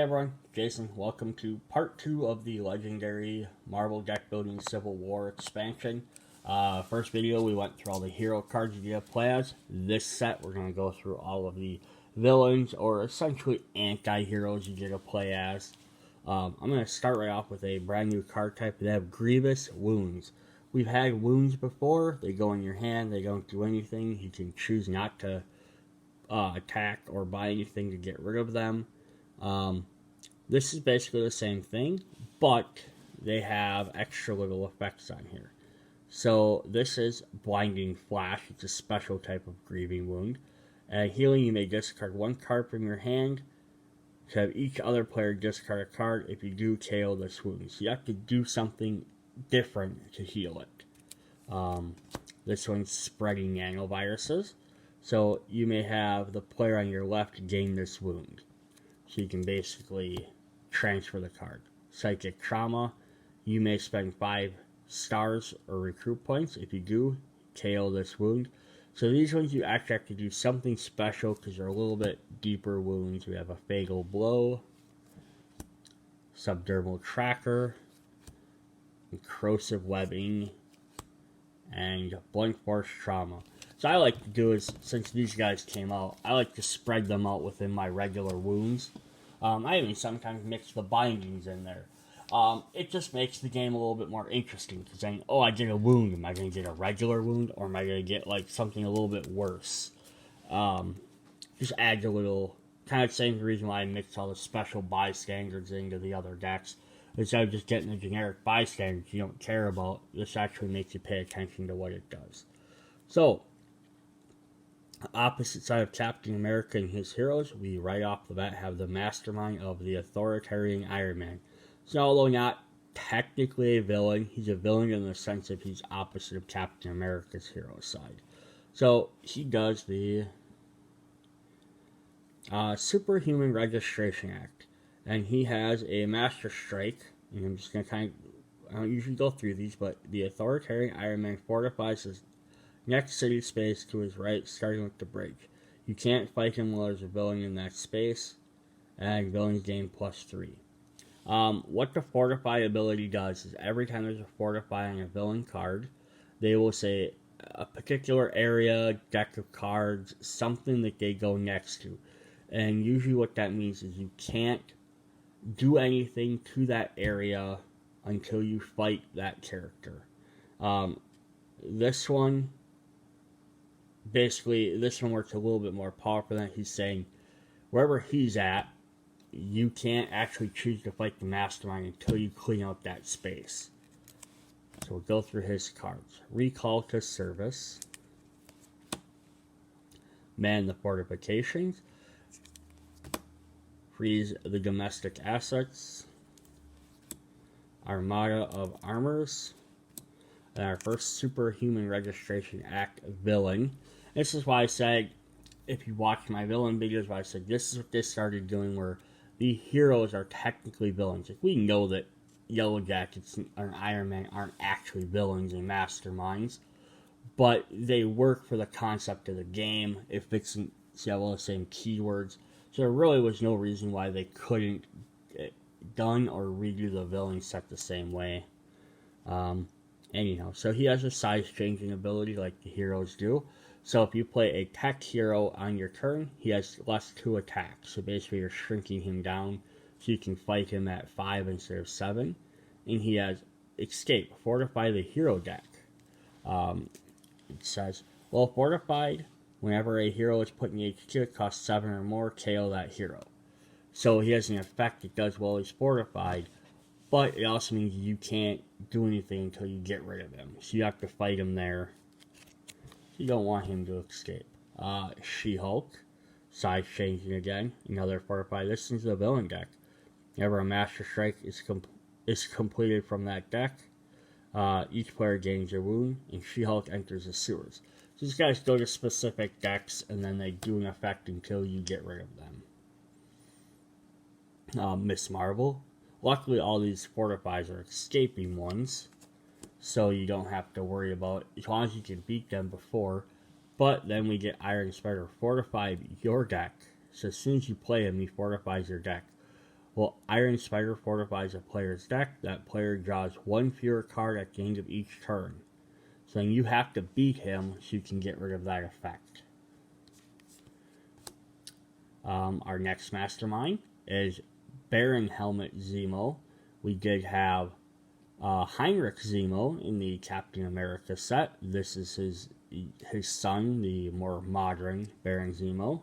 everyone, Jason. Welcome to part 2 of the legendary Marvel deck building Civil War expansion. First video, we went through all the hero cards you get to play as. This set, we're going to go through all of the villains, or essentially anti-heroes you get to play as. I'm going to start right off with a brand new card type. They have Grievous Wounds. We've had wounds before. They go in your hand. They don't do anything. You can choose not to attack or buy anything to get rid of them. This is basically the same thing, but they have extra little effects on here. So this is Blinding Flash. It's a special type of grieving wound. And healing, you may discard one card from your hand to have each other player discard a card. If you do, KO this wound. So you have to do something different to heal it. This one's spreading nanoviruses. So you may have the player on your left gain this wound. So you can basically transfer the card. Psychic Trauma, you may spend 5 stars or recruit points. If you do, KO this wound. So these ones you actually have to do something special because they're a little bit deeper wounds. We have a Fatal Blow, Subdermal Tracker, Corrosive Webbing, and Blunt Force Trauma. So I like to do is, since these guys came out, I like to spread them out within my regular wounds. I even sometimes mix the bindings in there. It just makes the game a little bit more interesting, because saying, oh, I get a wound, am I going to get a regular wound, or am I going to get like something a little bit worse? Just adds a little, kind of the same reason why I mix all the special bystanders into the other decks. Instead of just getting the generic bystanders you don't care about, this actually makes you pay attention to what it does. So, opposite side of Captain America and his heroes, we right off the bat have the mastermind of the authoritarian Iron Man. So although not technically a villain, he's a villain in the sense that he's opposite of Captain America's hero side. So he does the Superhuman Registration Act, and he has a Master Strike, and I'm just going to I don't usually go through these, but the authoritarian Iron Man fortifies his next city space to his right, starting with the bridge. You can't fight him while there's a villain in that space, and villains gain +3. What the Fortify ability does is every time there's a Fortify on a villain card, they will say a particular area, deck of cards, something that they go next to. And usually what that means is you can't do anything to that area until you fight that character. This one works a little bit more powerful than he's saying wherever he's at, you can't actually choose to fight the mastermind until you clean out that space. So we'll go through his cards. Recall to Service, Man the Fortifications, Freeze the Domestic Assets, Armada of Armors, and our first Superhuman Registration Act villain. This is why I said, if you watch my villain videos, why I said this is what they started doing, where the heroes are technically villains. Like, we know that Yellow Jackets and Iron Man aren't actually villains and masterminds, but they work for the concept of the game. It fits in all the same keywords. So there really was no reason why they couldn't get done or redo the villain set the same way. Anyhow, so he has a size changing ability like the heroes do. So if you play a tech hero on your turn, he has +2 attack. So basically you're shrinking him down so you can fight him at 5 instead of 7. And he has Escape, Fortify the hero deck. It says, well, Fortified, whenever a hero is put in HQ, it costs 7 or more, KO that hero. So he has an effect that does while he's fortified, but it also means you can't do anything until you get rid of him. So you have to fight him there. You don't want him to escape. She-Hulk, size changing again, another fortified. This is the villain deck. Whenever a Master Strike is completed from that deck, each player gains a wound, and She-Hulk enters the sewers. So these guys go to specific decks, and then they do an effect until you get rid of them. Miss Marvel. Luckily, all these fortifies are escaping ones, so you don't have to worry about it, as long as you can beat them before. But then we get Iron Spider, fortified your deck. So as soon as you play him, he fortifies your deck. Well, Iron Spider fortifies a player's deck. That player draws one fewer card at the end of each turn. So then you have to beat him so you can get rid of that effect. Our next mastermind is Baron Helmet Zemo. We did have Heinrich Zemo in the Captain America set. This is his son, the more modern Baron Zemo,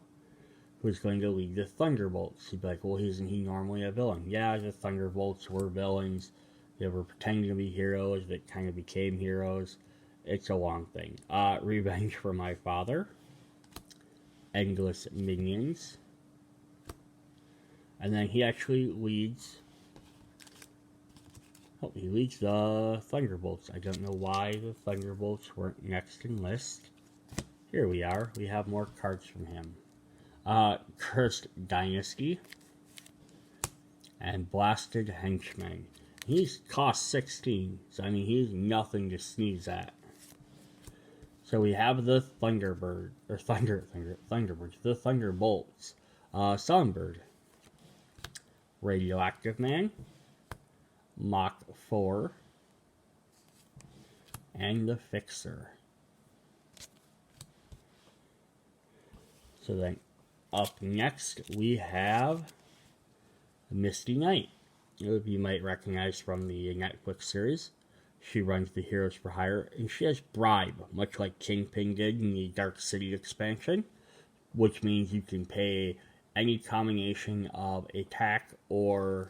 who's going to lead the Thunderbolts. He'd be like, well, isn't he normally a villain? Yeah, the Thunderbolts were villains. They were pretending to be heroes that kind of became heroes. It's a long thing. Revenge for My Father. Endless Minions. And then he actually leads... Oh, he leads the Thunderbolts. I don't know why the Thunderbolts weren't next in list. Here we are. We have more cards from him. Cursed Dynasty. And Blasted Henchman. He's cost 16. So, I mean, he's nothing to sneeze at. So we have the Thunderbird. Or Thunderbirds. The Thunderbolts. Songbird. Radioactive Man. Mach 4. And the Fixer. So then, up next, we have Misty Knight. You might recognize from the Netflix series. She runs the Heroes for Hire, and she has Bribe, much like Kingpin did in the Dark City expansion, which means you can pay any combination of attack or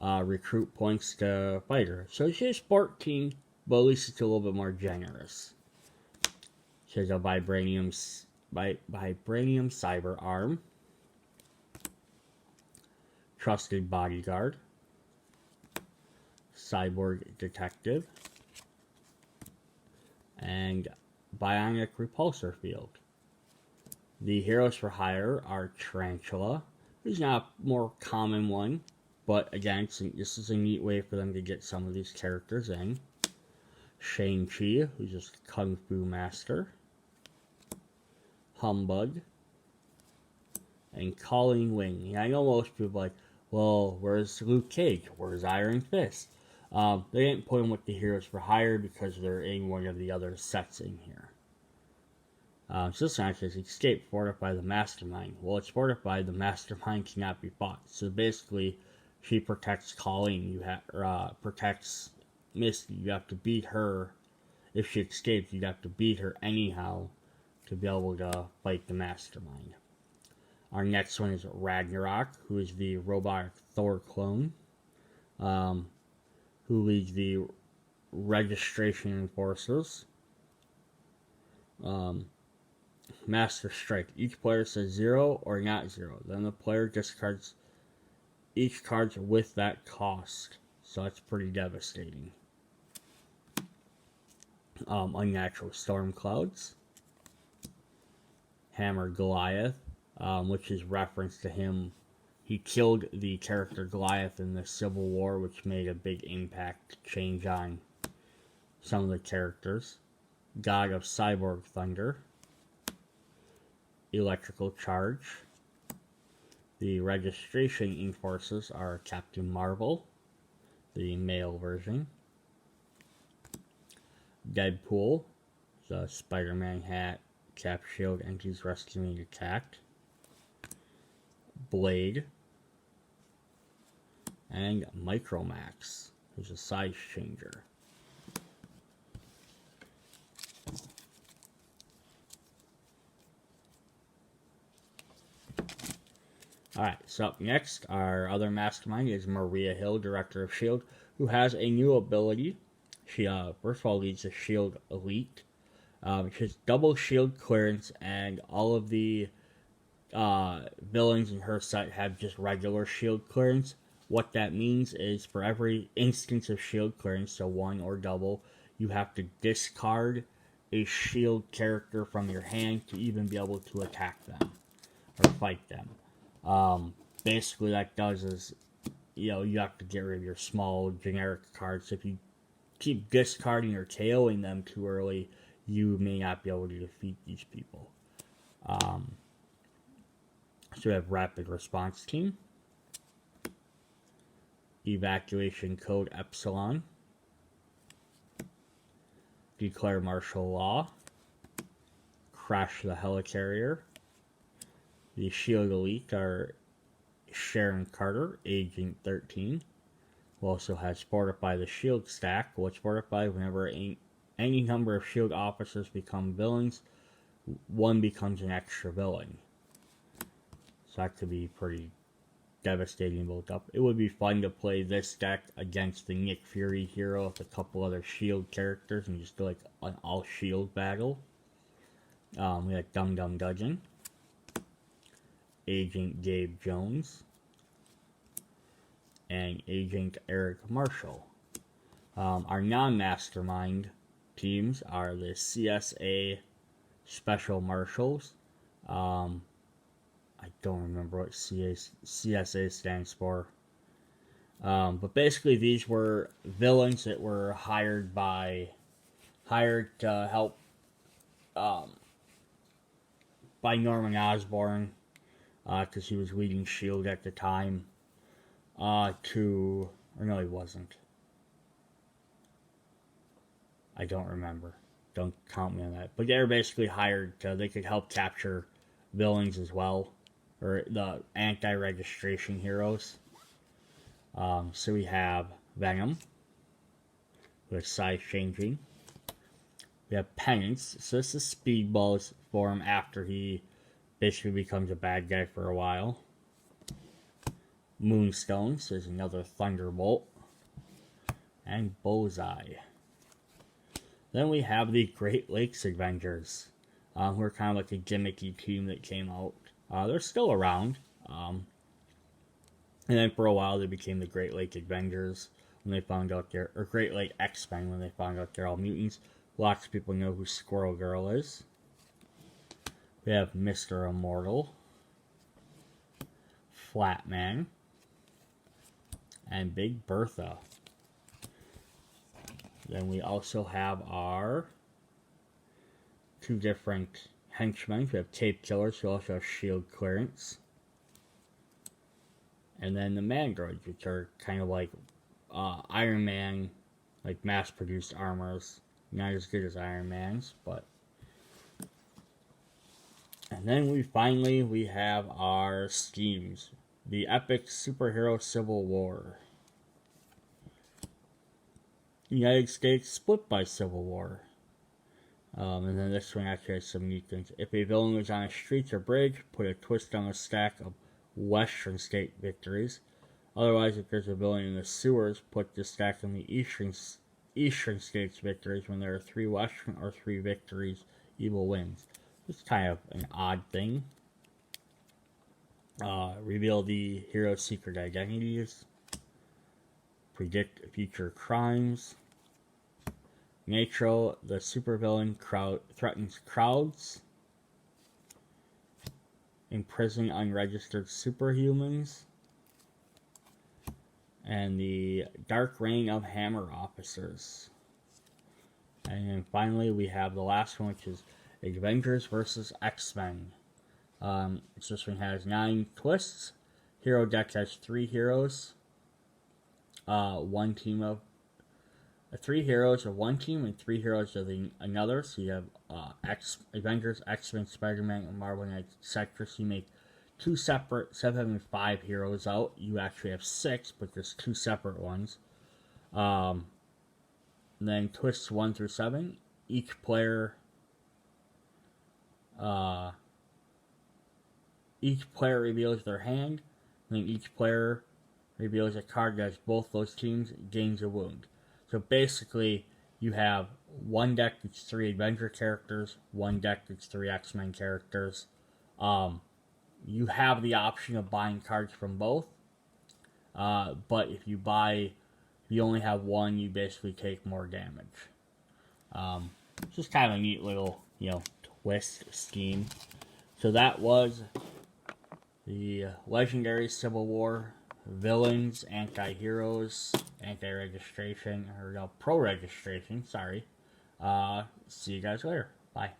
recruit points to fight her. So she has 14, but at least it's a little bit more generous. She has a Vibranium Cyber Arm, Trusted Bodyguard, Cyborg Detective, and Bionic Repulsor Field. The Heroes for Hire are Tarantula, who's not a more common one, but again, this is a neat way for them to get some of these characters in. Shang-Chi, who's just a Kung Fu master. Humbug. And Colleen Wing. I know most people are like, well, where's Luke Cage? Where's Iron Fist? They didn't put him with the Heroes for Hire because they're in one of the other sets in here. So this one says, escape fortified the Mastermind. Well, it's fortified, the Mastermind cannot be fought. So basically, she protects Colleen. Protects Misty. You have to beat her. If she escapes, you'd have to beat her anyhow to be able to fight the Mastermind. Our next one is Ragnarok, who is the robotic Thor clone, who leads the Registration Enforcers. Master Strike. Each player says 0 or not 0. Then the player discards each card with that cost. So that's pretty devastating. Unnatural Storm Clouds. Hammer Goliath, which is reference to him. He killed the character Goliath in the Civil War, which made a big impact change on some of the characters. God of Cyborg Thunder. Electrical Charge. The Registration Enforcers are Captain Marvel, the male version. Deadpool, the Spider-Man hat, cap, shield, entities rescuing attacked. Blade. And Micromax, who's a size changer. Alright, so up next, our other mastermind is Maria Hill, Director of S.H.I.E.L.D., who has a new ability. She, first of all, leads the S.H.I.E.L.D. Elite. She has double S.H.I.E.L.D. clearance, and all of the villains in her set have just regular S.H.I.E.L.D. clearance. What that means is for every instance of S.H.I.E.L.D. clearance, so 1 or double, you have to discard a S.H.I.E.L.D. character from your hand to even be able to attack them or fight them. Basically that does is, you have to get rid of your small generic cards. If you keep discarding or KOing them too early, you may not be able to defeat these people. So we have Rapid Response Team. Evacuation Code Epsilon, Declare Martial Law, Crash the Helicarrier. The Shield Elite are Sharon Carter, Agent 13, who also has Fortify the Shield stack, which fortifies whenever any number of Shield officers become villains, one becomes an extra villain. So that could be pretty devastating build up. It would be fun to play this deck against the Nick Fury hero with a couple other Shield characters and just do like an all Shield battle. We had Dum Dum Dudgeon, Agent Gabe Jones, and Agent Eric Marshall. Our non-mastermind teams are the CSA Special Marshals. I don't remember what CSA stands for. But basically these were villains that were hired to help by Norman Osborn, because he was leading S.H.I.E.L.D. at the time, or no, he wasn't. I don't remember. Don't count me on that. But they were basically hired they could help capture villains as well, or the anti-registration heroes. So we have Venom, with size changing. We have Penance. So this is Speedball's form after he basically becomes a bad guy for a while. Moonstone, so there's another Thunderbolt. And Bullseye. Then we have the Great Lakes Avengers, who are kind of like a gimmicky team that came out. They're still around. And then for a while they became the Great Lake Avengers when they found out or Great Lake X-Men when they found out they're all mutants. Lots of people know who Squirrel Girl is. We have Mr. Immortal, Flatman, and Big Bertha. Then we also have our two different henchmen. We have Tape Killers, who also have shield clearance. And then the Mandroids, which are kind of like Iron Man, like mass-produced armors. Not as good as Iron Man's, but... And then we have our schemes. The Epic Superhero Civil War. United States split by Civil War. And then this one actually has some neat things. If a villain was on a street or bridge, put a twist on a stack of Western state victories. Otherwise, if there's a villain in the sewers, put the stack on the Eastern states victories. When there are 3 Western or 3 victories, evil wins. It's kind of an odd thing. Reveal the hero's secret identities. Predict future crimes. Nitro, the supervillain, threatens crowds. Imprison unregistered superhumans. And the Dark Reign of Hammer Officers. And then finally we have the last one, which is Avengers vs. X-Men. This one has 9 twists. Hero deck has 3 heroes. 1 team of 3 heroes of one team and 3 heroes of another. So you have Avengers, X-Men, Spider-Man, and Marvel Knights, etc. So you make 2 separate, instead of having 5 heroes out, you actually have 6, but there's 2 separate ones. Then twists 1 through 7. Each player reveals their hand. And then each player reveals a card that has both those teams, gains a wound. So basically, you have one deck that's 3 Avenger characters, one deck that's 3 X-Men characters. You have the option of buying cards from both. But if you only have one, you basically take more damage. It's just kind of a neat little, twist scheme. So that was the Legendary Civil War villains, anti-heroes, anti-registration, or no, pro-registration, sorry. See you guys later. Bye.